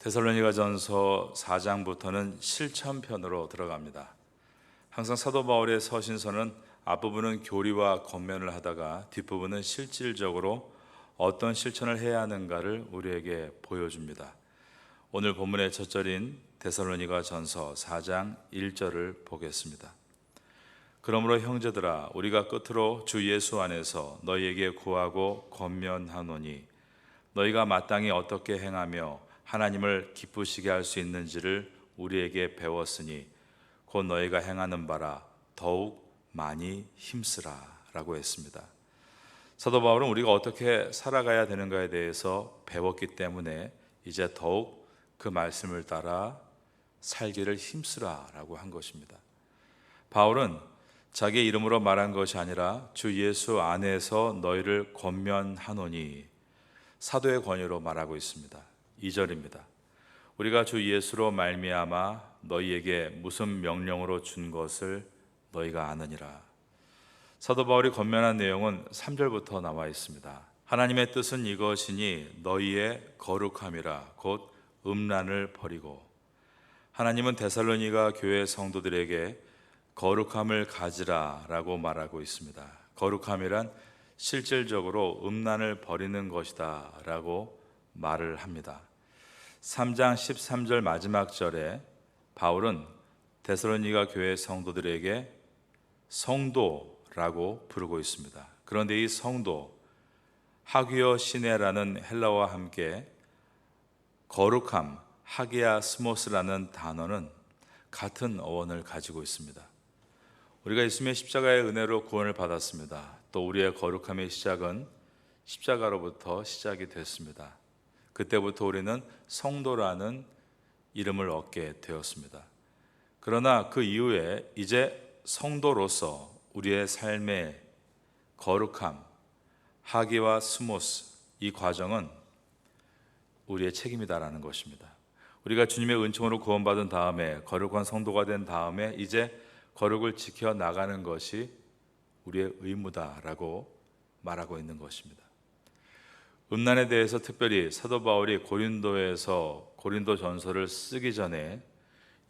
데살로니가전서 4장부터는 실천편으로 들어갑니다. 항상 사도 바울의 서신서는 앞부분은 교리와 권면을 하다가 뒷부분은 실질적으로 어떤 실천을 해야 하는가를 우리에게 보여줍니다. 오늘 본문의 첫 절인 데살로니가전서 4장 1절을 보겠습니다. 그러므로 형제들아, 우리가 끝으로 주 예수 안에서 너희에게 구하고 권면하노니 너희가 마땅히 어떻게 행하며 하나님을 기쁘시게 할 수 있는지를 우리에게 배웠으니 곧 너희가 행하는 바라 더욱 많이 힘쓰라 라고 했습니다. 사도 바울은 우리가 어떻게 살아가야 되는가에 대해서 배웠기 때문에 이제 더욱 그 말씀을 따라 살기를 힘쓰라 라고 한 것입니다. 바울은 자기의 이름으로 말한 것이 아니라 주 예수 안에서 너희를 권면하노니 사도의 권유로 말하고 있습니다. 2절입니다. 우리가 주 예수로 말미암아 너희에게 무슨 명령으로 준 것을 너희가 아느니라. 사도 바울이 권면한 내용은 3절부터 나와 있습니다. 하나님의 뜻은 이것이니 너희의 거룩함이라 곧 음란을 버리고. 하나님은 데살로니가 교회 성도들에게 거룩함을 가지라 라고 말하고 있습니다. 거룩함이란 실질적으로 음란을 버리는 것이다 라고 말을 합니다. 3장 13절 마지막 절에 바울은 데살로니가 교회 성도들에게 성도라고 부르고 있습니다. 그런데 이 성도, 하기오 시네라는 헬라어와 함께 거룩함, 하기야 스모스라는 단어는 같은 어원을 가지고 있습니다. 우리가 예수님의 십자가의 은혜로 구원을 받았습니다. 또 우리의 거룩함의 시작은 십자가로부터 시작이 됐습니다. 그때부터 우리는 성도라는 이름을 얻게 되었습니다. 그러나 그 이후에 이제 성도로서 우리의 삶의 거룩함, 하기와 스모스, 이 과정은 우리의 책임이다라는 것입니다. 우리가 주님의 은총으로 구원받은 다음에 거룩한 성도가 된 다음에 이제 거룩을 지켜나가는 것이 우리의 의무다라고 말하고 있는 것입니다. 음란에 대해서 특별히 사도 바울이 고린도 전서를 쓰기 전에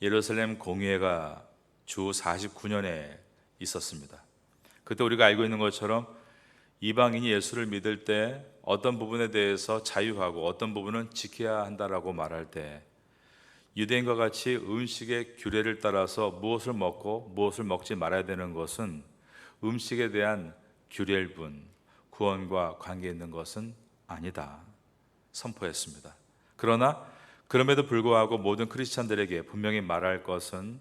예루살렘 공회가 주 49년에 있었습니다. 그때 우리가 알고 있는 것처럼 이방인이 예수를 믿을 때 어떤 부분에 대해서 자유하고 어떤 부분은 지켜야 한다라고 말할 때 유대인과 같이 음식의 규례를 따라서 무엇을 먹고 무엇을 먹지 말아야 되는 것은 음식에 대한 규례일 뿐 구원과 관계 있는 것은 아니다 선포했습니다. 그러나 그럼에도 불구하고 모든 크리스찬들에게 분명히 말할 것은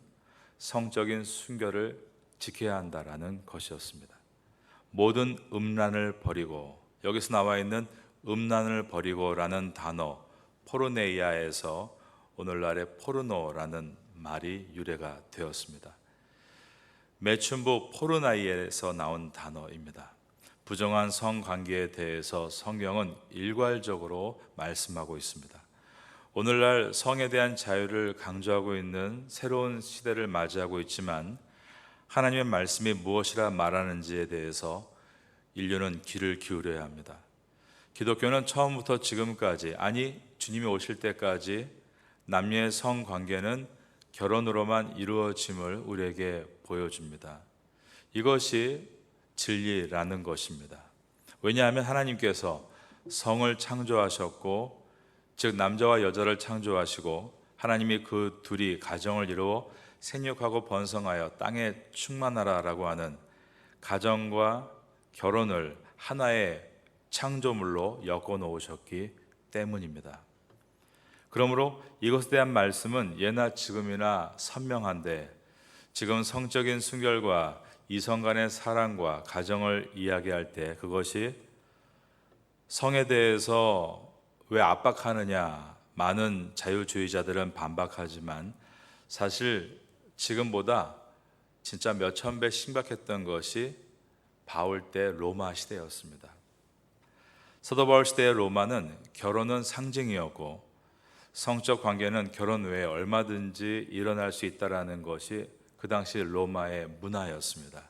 성적인 순결을 지켜야 한다라는 것이었습니다. 모든 음란을 버리고, 여기서 나와 있는 음란을 버리고라는 단어 포르네이아에서 오늘날의 포르노라는 말이 유래가 되었습니다. 매춘부 포르나이에서 나온 단어입니다. 부정한 성관계에 대해서 성경은 일괄적으로 말씀하고 있습니다. 오늘날 성에 대한 자유를 강조하고 있는 새로운 시대를 맞이하고 있지만 하나님의 말씀이 무엇이라 말하는지에 대해서 인류는 귀를 기울여야 합니다. 기독교는 처음부터 지금까지, 아니 주님이 오실 때까지 남녀의 성관계는 결혼으로만 이루어짐을 우리에게 보여줍니다. 이것이 진리라는 것입니다. 왜냐하면 하나님께서 성을 창조하셨고, 즉 남자와 여자를 창조하시고 하나님이 그 둘이 가정을 이루어 생육하고 번성하여 땅에 충만하라라고 하는 가정과 결혼을 하나의 창조물로 엮어 놓으셨기 때문입니다. 그러므로 이것에 대한 말씀은 예나 지금이나 선명한데, 지금 성적인 순결과 이성 간의 사랑과 가정을 이야기할 때 그것이 성에 대해서 왜 압박하느냐, 많은 자유주의자들은 반박하지만 사실 지금보다 진짜 몇천 배 심각했던 것이 바울 때 로마 시대였습니다. 사도 바울 시대의 로마는 결혼은 상징이었고 성적 관계는 결혼 외에 얼마든지 일어날 수 있다는 것이 그 당시 로마의 문화였습니다.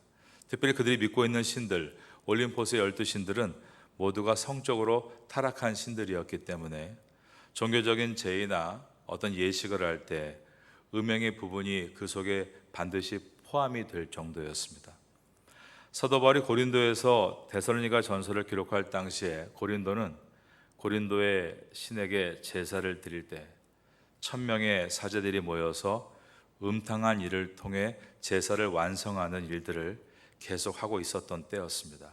특별히 그들이 믿고 있는 신들, 올림포스의 12신들은 모두가 성적으로 타락한 신들이었기 때문에 종교적인 제의나 어떤 예식을 할 때 음행의 부분이 그 속에 반드시 포함이 될 정도였습니다. 사도 바울이 고린도에서 데살로니가 전서를 기록할 당시에 고린도의 신에게 제사를 드릴 때 1000명의 사제들이 모여서 음탕한 일을 통해 제사를 완성하는 일들을 계속하고 있었던 때였습니다.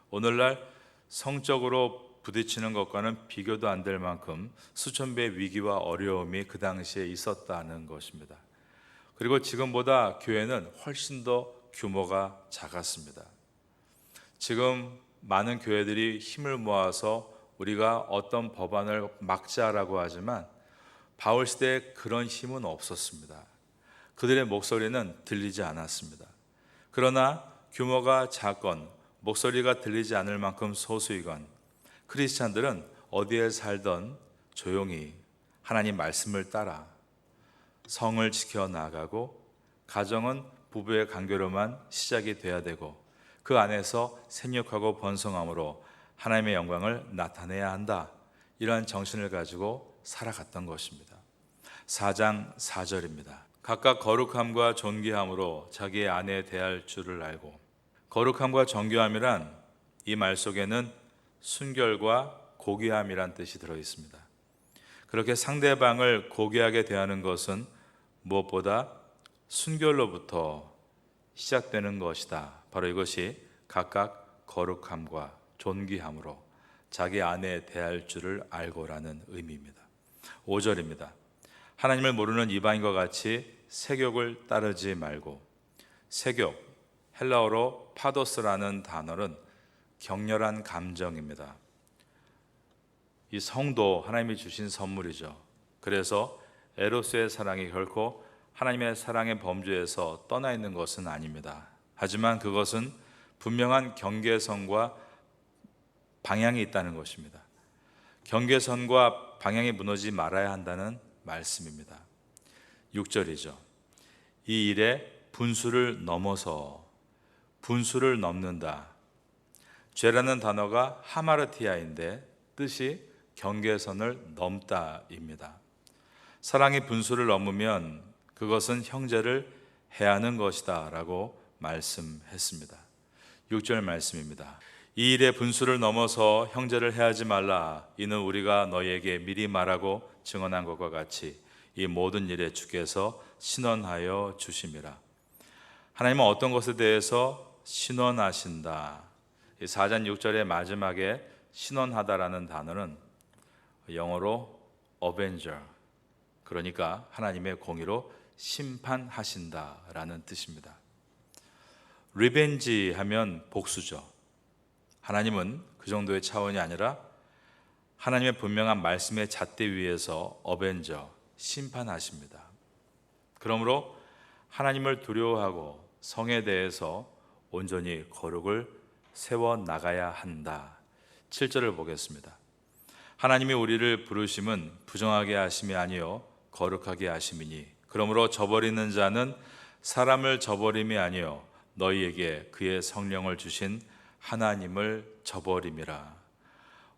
오늘날 성적으로 부딪히는 것과는 비교도 안 될 만큼 수천 배의 위기와 어려움이 그 당시에 있었다는 것입니다. 그리고 지금보다 교회는 훨씬 더 규모가 작았습니다. 지금 많은 교회들이 힘을 모아서 우리가 어떤 법안을 막자라고 하지만 바울 시대에 그런 힘은 없었습니다. 그들의 목소리는 들리지 않았습니다. 그러나 규모가 작건 목소리가 들리지 않을 만큼 소수이건 크리스찬들은 어디에 살던 조용히 하나님 말씀을 따라 성을 지켜나가고 가정은 부부의 관계로만 시작이 돼야 되고 그 안에서 생육하고 번성함으로 하나님의 영광을 나타내야 한다. 이러한 정신을 가지고 살아갔던 것입니다. 4장 4절입니다. 각각 거룩함과 존귀함으로 자기의 아내에 대할 줄을 알고, 거룩함과 정교함이란 이 말 속에는 순결과 고귀함이란 뜻이 들어 있습니다. 그렇게 상대방을 고귀하게 대하는 것은 무엇보다 순결로부터 시작되는 것이다. 바로 이것이 각각 거룩함과 존귀함으로 자기 아내에 대할 줄을 알고라는 의미입니다. 5절입니다. 하나님을 모르는 이방인과 같이 세욕을 따르지 말고, 세욕, 헬라어로 파도스라는 단어는 격렬한 감정입니다. 이 성도 하나님이 주신 선물이죠. 그래서 에로스의 사랑이 결코 하나님의 사랑의 범주에서 떠나 있는 것은 아닙니다. 하지만 그것은 분명한 경계선과 방향이 있다는 것입니다. 경계선과 방향이 무너지지 말아야 한다는 말씀입니다. 6절이죠. 이 일에 분수를 넘는다. 죄라는 단어가 하마르티아인데 뜻이 경계선을 넘다입니다. 사랑의 분수를 넘으면 그것은 형제를 해하는 것이다 라고 말씀했습니다. 6절 말씀입니다. 이 일의 분수를 넘어서 형제를 해하지 말라. 이는 우리가 너희에게 미리 말하고 증언한 것과 같이 이 모든 일에 주께서 신원하여 주심이라. 하나님은 어떤 것에 대해서 신원하신다. 이 4장 6절의 마지막에 신원하다라는 단어는 영어로 avenger, 그러니까 하나님의 공의로 심판하신다라는 뜻입니다. 리벤지 하면 복수죠. 하나님은 그 정도의 차원이 아니라 하나님의 분명한 말씀의 잣대 위에서 어벤져, 심판하십니다. 그러므로 하나님을 두려워하고 성에 대해서 온전히 거룩을 세워나가야 한다. 7절을 보겠습니다. 하나님이 우리를 부르심은 부정하게 하심이 아니요 거룩하게 하심이니 그러므로 저버리는 자는 사람을 저버림이 아니요 너희에게 그의 성령을 주신 하나님을 저버림이라.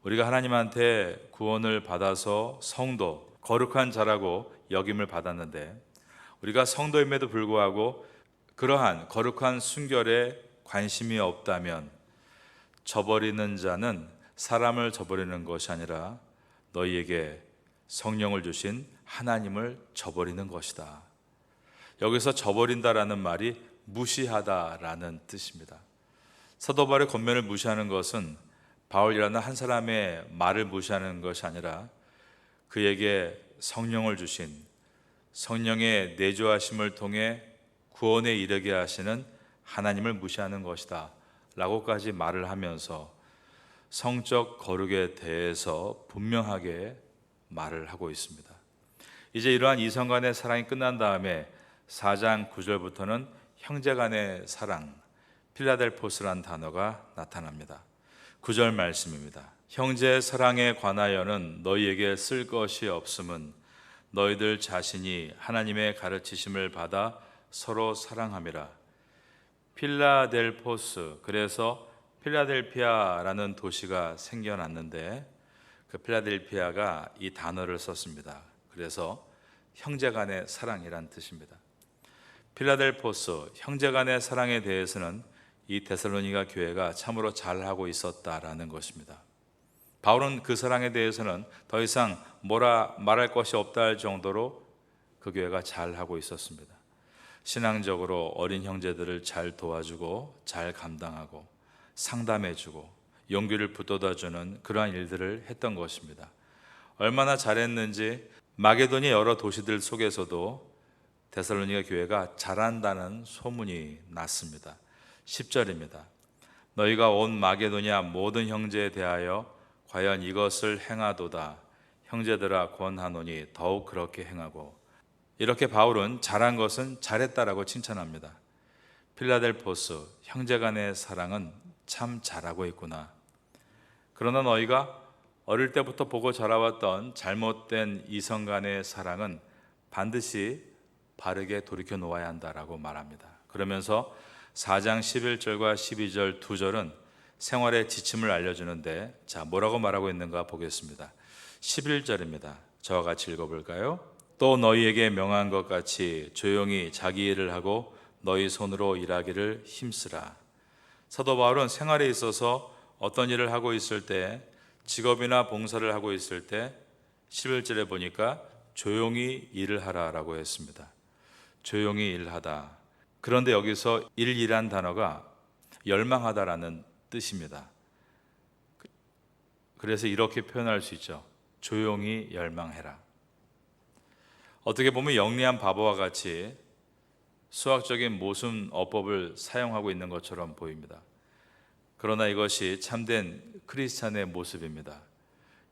우리가 하나님한테 구원을 받아서 성도, 거룩한 자라고 여김을 받았는데 우리가 성도임에도 불구하고 그러한 거룩한 순결에 관심이 없다면 저버리는 자는 사람을 저버리는 것이 아니라 너희에게 성령을 주신 하나님을 저버리는 것이다. 여기서 저버린다라는 말이 무시하다라는 뜻입니다. 사도 바울의 권면을 무시하는 것은 바울이라는 한 사람의 말을 무시하는 것이 아니라 그에게 성령을 주신 성령의 내주하심을 통해 구원에 이르게 하시는 하나님을 무시하는 것이다 라고까지 말을 하면서 성적 거룩에 대해서 분명하게 말을 하고 있습니다. 이제 이러한 이성 간의 사랑이 끝난 다음에 4장 9절부터는 형제 간의 사랑, 필라델포스란 단어가 나타납니다. 9절 말씀입니다. 형제 사랑에 관하여는 너희에게 쓸 것이 없음은 너희들 자신이 하나님의 가르치심을 받아 서로 사랑함이라. 필라델포스, 그래서 필라델피아라는 도시가 생겨났는데 그 필라델피아가 이 단어를 썼습니다. 그래서 형제간의 사랑이란 뜻입니다. 필라델포스 형제간의 사랑에 대해서는 이 데살로니가 교회가 참으로 잘하고 있었다라는 것입니다. 바울은 그 사랑에 대해서는 더 이상 뭐라 말할 것이 없다 할 정도로 그 교회가 잘하고 있었습니다. 신앙적으로 어린 형제들을 잘 도와주고 잘 감당하고 상담해주고 용기를 북돋아주는 그러한 일들을 했던 것입니다. 얼마나 잘했는지 마게도니아 여러 도시들 속에서도 데살로니가 교회가 잘한다는 소문이 났습니다. 10절입니다. 너희가 온 마게도니아 모든 형제에 대하여 과연 이것을 행하도다. 형제들아 권하노니 더욱 그렇게 행하고. 이렇게 바울은 잘한 것은 잘했다라고 칭찬합니다. 필라델포스 형제간의 사랑은 참 잘하고 있구나. 그러나 너희가 어릴 때부터 보고 자라왔던 잘못된 이성 간의 사랑은 반드시 바르게 돌이켜 놓아야 한다라고 말합니다. 그러면서 4장 11절과 12절 2절은 생활의 지침을 알려주는데, 자, 뭐라고 말하고 있는가 보겠습니다. 11절입니다. 저와 같이 읽어볼까요? 또 너희에게 명한 것 같이 조용히 자기 일을 하고 너희 손으로 일하기를 힘쓰라. 사도 바울은 생활에 있어서 어떤 일을 하고 있을 때, 직업이나 봉사를 하고 있을 때 11절에 보니까 조용히 일을 하라라고 했습니다. 조용히 일하다. 그런데 여기서 일이란 단어가 열망하다라는 뜻입니다. 그래서 이렇게 표현할 수 있죠. 조용히 열망해라. 어떻게 보면 영리한 바보와 같이 수학적인 모순 어법을 사용하고 있는 것처럼 보입니다. 그러나 이것이 참된 크리스찬의 모습입니다.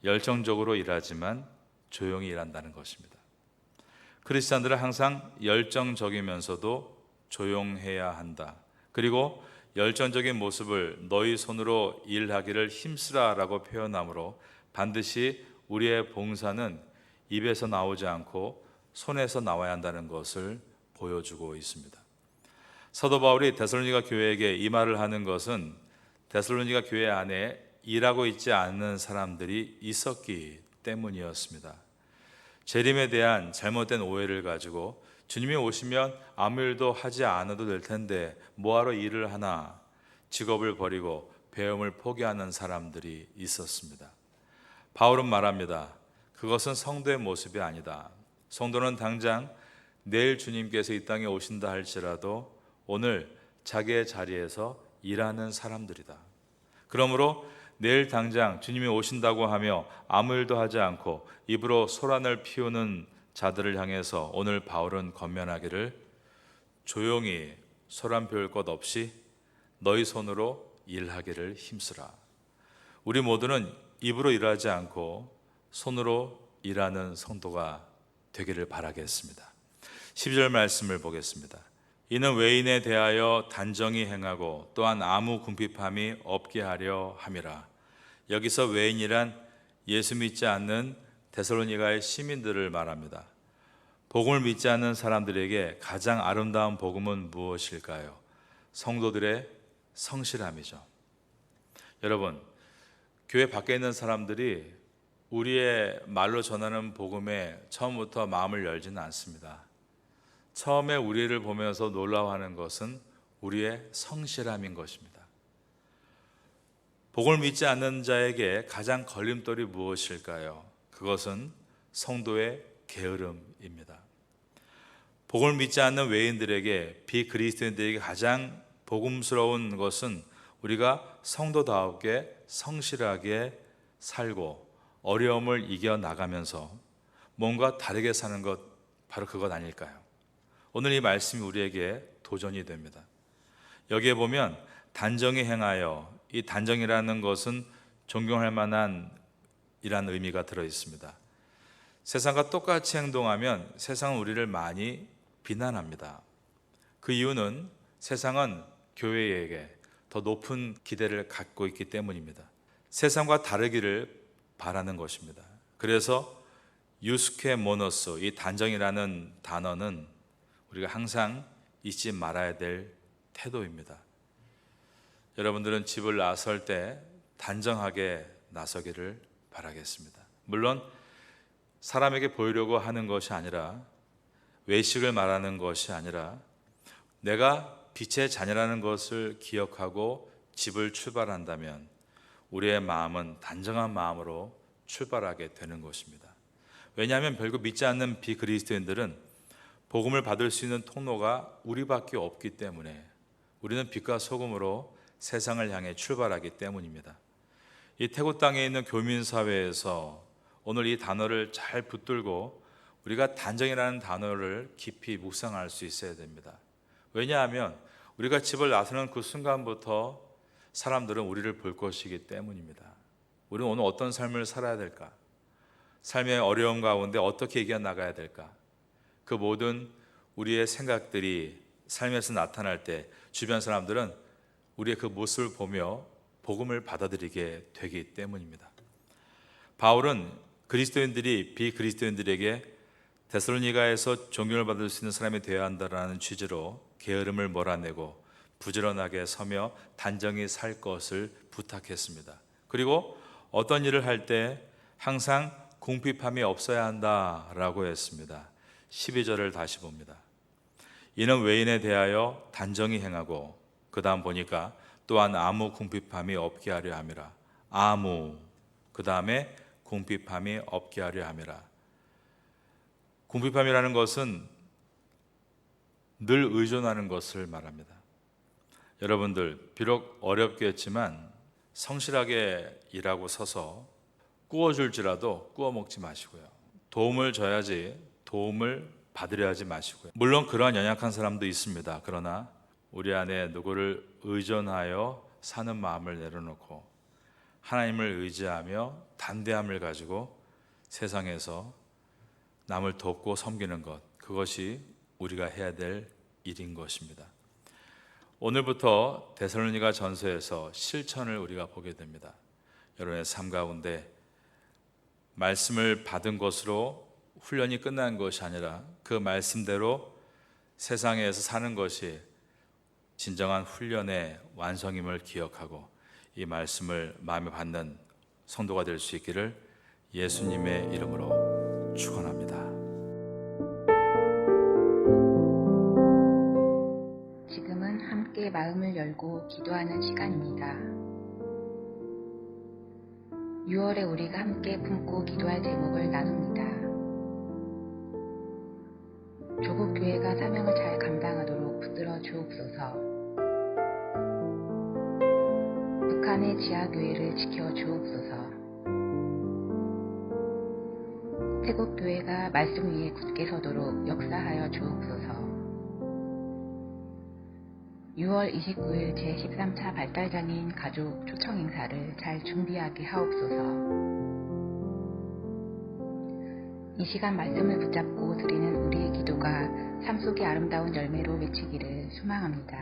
열정적으로 일하지만 조용히 일한다는 것입니다. 크리스찬들은 항상 열정적이면서도 조용해야 한다. 그리고 열정적인 모습을 너희 손으로 일하기를 힘쓰라라고 표현하므로 반드시 우리의 봉사는 입에서 나오지 않고 손에서 나와야 한다는 것을 보여주고 있습니다. 사도 바울이 데살로니가 교회에게 이 말을 하는 것은 데살로니가 교회 안에 일하고 있지 않는 사람들이 있었기 때문이었습니다. 재림에 대한 잘못된 오해를 가지고 주님이 오시면 아무 일도 하지 않아도 될 텐데 뭐하러 일을 하나, 직업을 버리고 배움을 포기하는 사람들이 있었습니다. 바울은 말합니다. 그것은 성도의 모습이 아니다. 성도는 당장 내일 주님께서 이 땅에 오신다 할지라도 오늘 자기의 자리에서 일하는 사람들이다. 그러므로 내일 당장 주님이 오신다고 하며 아무 일도 하지 않고 입으로 소란을 피우는 자들을 향해서 오늘 바울은 권면하기를 조용히 소란 피울 것 없이 너희 손으로 일하기를 힘쓰라. 우리 모두는 입으로 일하지 않고 손으로 일하는 성도가 되기를 바라겠습니다. 12절 말씀을 보겠습니다. 이는 외인에 대하여 단정히 행하고 또한 아무 궁핍함이 없게 하려 함이라. 여기서 외인이란 예수 믿지 않는 데살로니가의 시민들을 말합니다. 복음을 믿지 않는 사람들에게 가장 아름다운 복음은 무엇일까요? 성도들의 성실함이죠. 여러분, 교회 밖에 있는 사람들이 우리의 말로 전하는 복음에 처음부터 마음을 열지는 않습니다. 처음에 우리를 보면서 놀라워하는 것은 우리의 성실함인 것입니다. 복음을 믿지 않는 자에게 가장 걸림돌이 무엇일까요? 그것은 성도의 게으름입니다. 복음을 믿지 않는 외인들에게, 비그리스도인들에게 가장 복음스러운 것은 우리가 성도다우게 성실하게 살고 어려움을 이겨나가면서 뭔가 다르게 사는 것, 바로 그것 아닐까요? 오늘 이 말씀이 우리에게 도전이 됩니다. 여기에 보면 단정히 행하여, 이 단정이라는 것은 존경할 만한 이란 의미가 들어 있습니다. 세상과 똑같이 행동하면 세상은 우리를 많이 비난합니다. 그 이유는 세상은 교회에게 더 높은 기대를 갖고 있기 때문입니다. 세상과 다르기를 바라는 것입니다. 그래서 유스케 모노스, 이 단정이라는 단어는 우리가 항상 잊지 말아야 될 태도입니다. 여러분들은 집을 나설 때 단정하게 나서기를 바라겠습니다. 물론 사람에게 보이려고 하는 것이 아니라, 외식을 말하는 것이 아니라, 내가 빛의 자녀라는 것을 기억하고 집을 출발한다면 우리의 마음은 단정한 마음으로 출발하게 되는 것입니다. 왜냐하면 결국 믿지 않는 비그리스도인들은 복음을 받을 수 있는 통로가 우리밖에 없기 때문에, 우리는 빛과 소금으로 세상을 향해 출발하기 때문입니다. 이 태국 땅에 있는 교민사회에서 오늘 이 단어를 잘 붙들고 우리가 단정이라는 단어를 깊이 묵상할 수 있어야 됩니다. 왜냐하면 우리가 집을 나서는 그 순간부터 사람들은 우리를 볼 것이기 때문입니다. 우리는 오늘 어떤 삶을 살아야 될까? 삶의 어려움 가운데 어떻게 이겨나가야 될까? 그 모든 우리의 생각들이 삶에서 나타날 때 주변 사람들은 우리의 그 모습을 보며 복음을 받아들이게 되기 때문입니다. 바울은 그리스도인들이 비그리스도인들에게 데살로니가에서 존경을 받을 수 있는 사람이 되어야 한다는 취지로 게으름을 몰아내고 부지런하게 서며 단정히 살 것을 부탁했습니다. 그리고 어떤 일을 할 때 항상 궁핍함이 없어야 한다라고 했습니다. 12절을 다시 봅니다. 이는 외인에 대하여 단정히 행하고, 그 다음 보니까 또한 아무 궁핍함이 없게 하려 함이라. 아무, 그 다음에 궁핍함이 없게 하려 함이라. 궁핍함이라는 것은 늘 의존하는 것을 말합니다. 여러분들, 비록 어렵겠지만 성실하게 일하고 서서 구워줄지라도 구워 먹지 마시고요. 도움을 줘야지 도움을 받으려 하지 마시고요. 물론 그러한 연약한 사람도 있습니다. 그러나 우리 안에 누구를 의존하여 사는 마음을 내려놓고 하나님을 의지하며 담대함을 가지고 세상에서 남을 돕고 섬기는 것, 그것이 우리가 해야 될 일인 것입니다. 오늘부터 데살로니가 전서에서 실천을 우리가 보게 됩니다. 여러분의 삶 가운데 말씀을 받은 것으로 훈련이 끝난 것이 아니라 그 말씀대로 세상에서 사는 것이 진정한 훈련의 완성임을 기억하고 이 말씀을 마음에 받는 성도가 될 수 있기를 예수님의 이름으로 축원합니다. 지금은 함께 마음을 열고 기도하는 시간입니다. 6월에 우리가 함께 품고 기도할 제목을 나눕니다. 조국 교회가 사명을 잘 감당하도록 붙들어 주옵소서. 북한의 지하교회를 지켜 주옵소서. 태국 교회가 말씀 위에 굳게 서도록 역사하여 주옵소서. 6월 29일 제13차 발달장애인 가족 초청 행사를 잘 준비하게 하옵소서. 이 시간 말씀을 붙잡고 드리는 우리의 기도가 삶 속의 아름다운 열매로 맺히기를 소망합니다.